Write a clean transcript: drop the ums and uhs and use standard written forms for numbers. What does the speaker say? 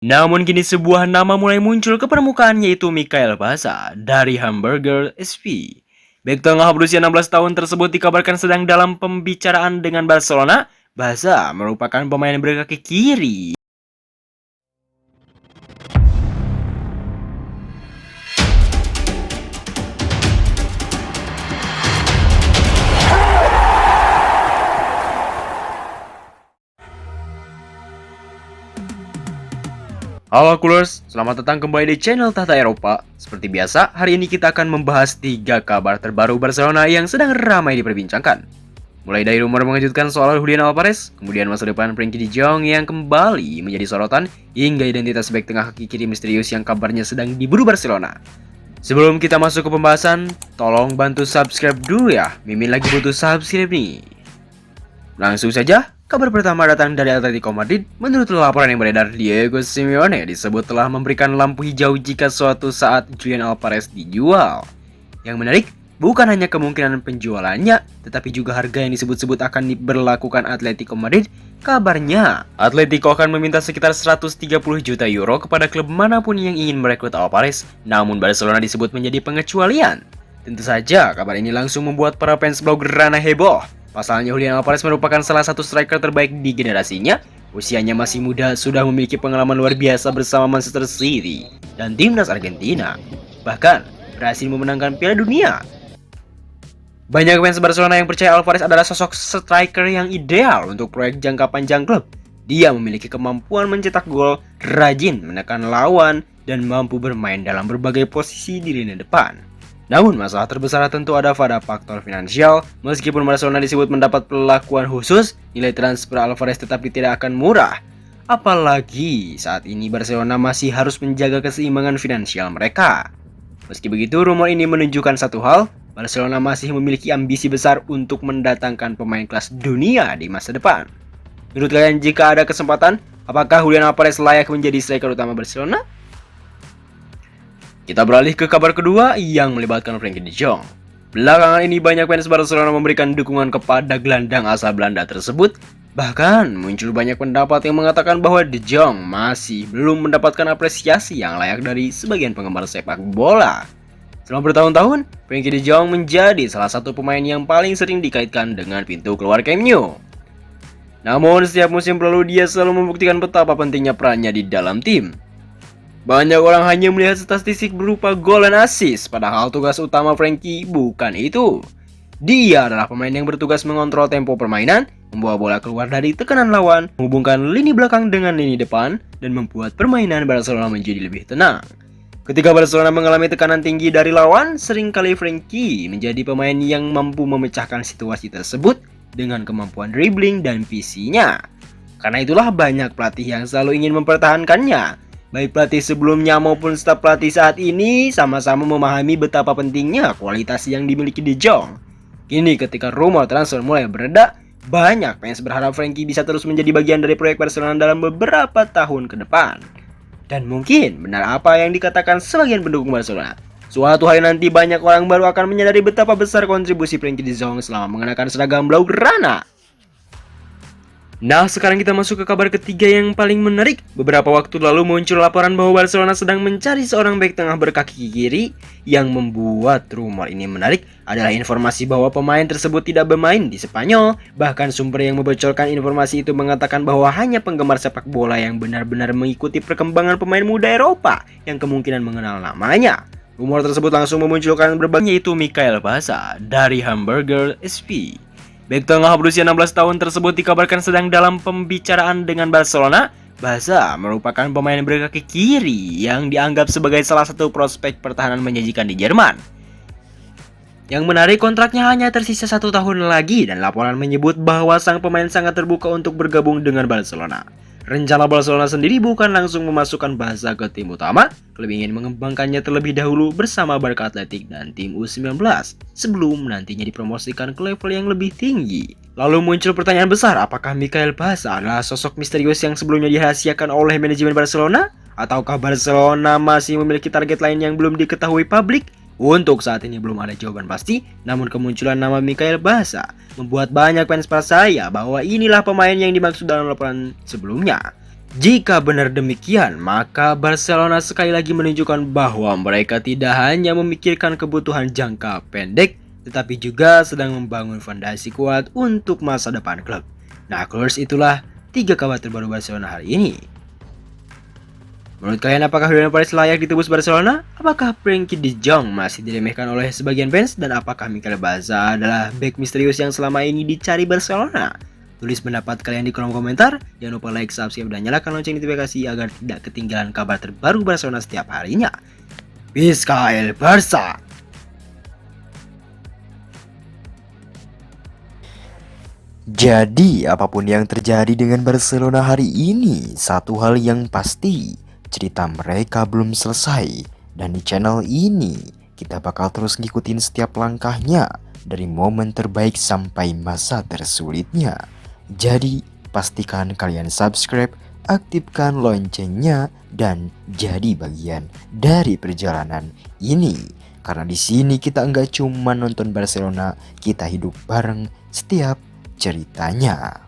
Namun kini sebuah nama mulai muncul ke permukaan yaitu Mikael Basa dari Hamburger SV. Bek tengah berusia 16 tahun tersebut dikabarkan sedang dalam pembicaraan dengan Barcelona. Basa merupakan pemain berkaki kiri. Halo Coolers, selamat datang kembali di channel Tahta Eropa. Seperti biasa, hari ini kita akan membahas 3 kabar terbaru Barcelona yang sedang ramai diperbincangkan. Mulai dari rumor mengejutkan soal Julian Alvarez, kemudian masa depan Frenkie de Jong yang kembali menjadi sorotan, hingga identitas bek tengah kaki kiri misterius yang kabarnya sedang diburu Barcelona. Sebelum kita masuk ke pembahasan, tolong bantu subscribe dulu ya, Mimin lagi butuh subscribe nih. Langsung saja, kabar pertama datang dari Atletico Madrid. Menurut laporan yang beredar, Diego Simeone disebut telah memberikan lampu hijau jika suatu saat Julian Alvarez dijual. Yang menarik, bukan hanya kemungkinan penjualannya, tetapi juga harga yang disebut-sebut akan diberlakukan Atletico Madrid. Kabarnya, Atletico akan meminta sekitar 130 juta euro kepada klub manapun yang ingin merekrut Alvarez, namun Barcelona disebut menjadi pengecualian. Tentu saja, kabar ini langsung membuat para fans Blaugrana heboh. Pasalnya Julian Alvarez merupakan salah satu striker terbaik di generasinya. Usianya masih muda, sudah memiliki pengalaman luar biasa bersama Manchester City dan timnas Argentina. Bahkan berhasil memenangkan Piala Dunia. Banyak fans Barcelona yang percaya Alvarez adalah sosok striker yang ideal untuk proyek jangka panjang klub. Dia memiliki kemampuan mencetak gol, rajin menekan lawan, dan mampu bermain dalam berbagai posisi di lini depan. Namun masalah terbesar tentu ada pada faktor finansial. Meskipun Barcelona disebut mendapat perlakuan khusus, nilai transfer Alvarez tetapi tidak akan murah. Apalagi saat ini Barcelona masih harus menjaga keseimbangan finansial mereka. Meski begitu, rumor ini menunjukkan satu hal, Barcelona masih memiliki ambisi besar untuk mendatangkan pemain kelas dunia di masa depan. Menurut kalian, jika ada kesempatan, apakah Julian Alvarez layak menjadi striker utama Barcelona? Kita beralih ke kabar kedua yang melibatkan Frenkie de Jong. Belakangan ini banyak fans Barcelona memberikan dukungan kepada gelandang asal Belanda tersebut. Bahkan muncul banyak pendapat yang mengatakan bahwa de Jong masih belum mendapatkan apresiasi yang layak dari sebagian penggemar sepak bola. Selama bertahun-tahun, Frenkie de Jong menjadi salah satu pemain yang paling sering dikaitkan dengan pintu keluar Camp Nou. Namun setiap musim berlalu dia selalu membuktikan betapa pentingnya perannya di dalam tim. Banyak orang hanya melihat statistik berupa gol dan assist, padahal tugas utama Frenkie bukan itu. Dia adalah pemain yang bertugas mengontrol tempo permainan, membawa bola keluar dari tekanan lawan, menghubungkan lini belakang dengan lini depan, dan membuat permainan Barcelona menjadi lebih tenang. Ketika Barcelona mengalami tekanan tinggi dari lawan, seringkali Frenkie menjadi pemain yang mampu memecahkan situasi tersebut dengan kemampuan dribbling dan visinya. Karena itulah banyak pelatih yang selalu ingin mempertahankannya. Baik pelatih sebelumnya maupun staf pelatih saat ini sama-sama memahami betapa pentingnya kualitas yang dimiliki de Jong. Kini ketika rumor transfer mulai bereda, banyak fans berharap Frenkie bisa terus menjadi bagian dari proyek Barcelona dalam beberapa tahun ke depan. Dan mungkin benar apa yang dikatakan sebagian pendukung Barcelona. Suatu hari nanti banyak orang baru akan menyadari betapa besar kontribusi Frenkie de Jong selama mengenakan seragam Blaugrana. Nah, sekarang kita masuk ke kabar ketiga yang paling menarik. Beberapa waktu lalu muncul laporan bahwa Barcelona sedang mencari seorang bek tengah berkaki kiri. Yang membuat rumor ini menarik adalah informasi bahwa pemain tersebut tidak bermain di Spanyol. Bahkan sumber yang membocorkan informasi itu mengatakan bahwa hanya penggemar sepak bola yang benar-benar mengikuti perkembangan pemain muda Eropa yang kemungkinan mengenal namanya. Rumor tersebut langsung memunculkan berbagai, yaitu Mikael Basa dari Hamburger SV. Bek tengah berusia 16 tahun tersebut dikabarkan sedang dalam pembicaraan dengan Barcelona. Basa merupakan pemain berkaki kiri yang dianggap sebagai salah satu prospek pertahanan menjanjikan di Jerman. Yang menarik, kontraknya hanya tersisa 1 tahun lagi dan laporan menyebut bahwa sang pemain sangat terbuka untuk bergabung dengan Barcelona. Rencana Barcelona sendiri bukan langsung memasukkan Basa ke tim utama, klub ingin mengembangkannya terlebih dahulu bersama Barca Athletic dan tim U19 sebelum nantinya dipromosikan ke level yang lebih tinggi. Lalu muncul pertanyaan besar, apakah Mikael Basa adalah sosok misterius yang sebelumnya dirahasiakan oleh manajemen Barcelona? Ataukah Barcelona masih memiliki target lain yang belum diketahui publik? Untuk saat ini belum ada jawaban pasti, namun kemunculan nama Mikael Basa membuat banyak fans percaya bahwa inilah pemain yang dimaksud dalam laporan sebelumnya. Jika benar demikian, maka Barcelona sekali lagi menunjukkan bahwa mereka tidak hanya memikirkan kebutuhan jangka pendek, tetapi juga sedang membangun fondasi kuat untuk masa depan klub. Nah, Colors, itulah 3 kabar terbaru Barcelona hari ini. Menurut kalian, apakah Julian Paredes layak ditebus Barcelona? Apakah Frenkie de Jong masih diremehkan oleh sebagian fans? Dan apakah Mikel Baza adalah bek misterius yang selama ini dicari Barcelona? Tulis pendapat kalian di kolom komentar. Jangan lupa like, subscribe, dan nyalakan lonceng notifikasi agar tidak ketinggalan kabar terbaru Barcelona setiap harinya. Vizca Barça! Jadi, apapun yang terjadi dengan Barcelona hari ini, satu hal yang pasti, cerita mereka belum selesai. Dan di channel ini, kita bakal terus ngikutin setiap langkahnya, dari momen terbaik sampai masa tersulitnya. Jadi, pastikan kalian subscribe, aktifkan loncengnya, dan jadi bagian dari perjalanan ini. Karena di sini kita nggak cuma nonton Barcelona, kita hidup bareng setiap ceritanya.